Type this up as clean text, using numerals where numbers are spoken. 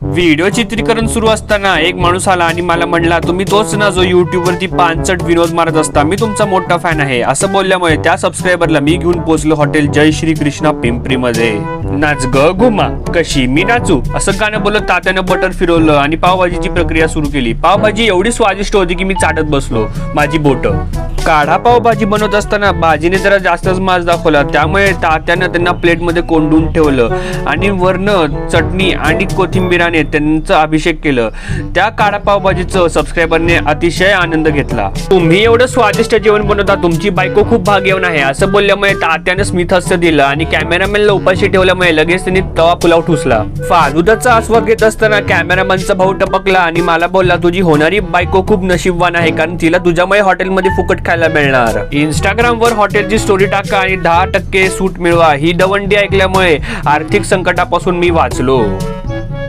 Video चित्रीकरण सुरू असताना एक माणूस आला आणि मला म्हणला, तुम्ही तोच ना जो युट्यूब वरती पानचट विनोद मारत असता, मी तुमचा मोठा फॅन आहे. असं बोलल्यामुळे त्या सबस्क्रायबरला मी घेऊन पोहोचलो हॉटेल जय श्री कृष्णा पिंपरी मध्ये. नाच ग घुमा कशी मी नाचू असं गाणं बोलत तात्यानं बटर फिरवलं आणि पावभाजीची प्रक्रिया सुरू केली. पावभाजी एवढी स्वादिष्ट होती की मी चाटत बसलो माझी बोट. काढा पावभाजी बनवत असताना भाजीने जरा जास्तच मास दाखवला, त्यामुळे तात्यानं त्यांना प्लेट मध्ये कोंडून ठेवलं आणि वरनं चटणी आणि कोथिंबीराने त्यांचा अभिषेक केलं. त्या काढा पावभाजीचं सबस्क्रायबरने अतिशय आनंद घेतला. तुम्ही एवढं स्वादिष्ट जेवण बनवता, तुमची बायको खूप भाग्यवान आहे असं बोलल्यामुळे तात्यानं स्मित हास्य दिलं आणि कॅमेरामॅनला उपाशी ठेवल्यामुळे लगेच त्यांनी तवा पुलाव ठुसला. फालुदाचा आस्वाद घेत असताना कॅमेरामॅनचा भाऊ टपकला आणि मला बोलला, तुझी होणारी बायको खूप नशीबवान आहे, कारण तिला तुझ्यामुळे हॉटेलमध्ये फुकट खायला मिळणार. इंस्टाग्राम वर हॉटेलची स्टोरी टाका आणि 10% सूट मिळवा ही दवंडी ऐकल्यामुळे आर्थिक संकटापासून मी वाचलो.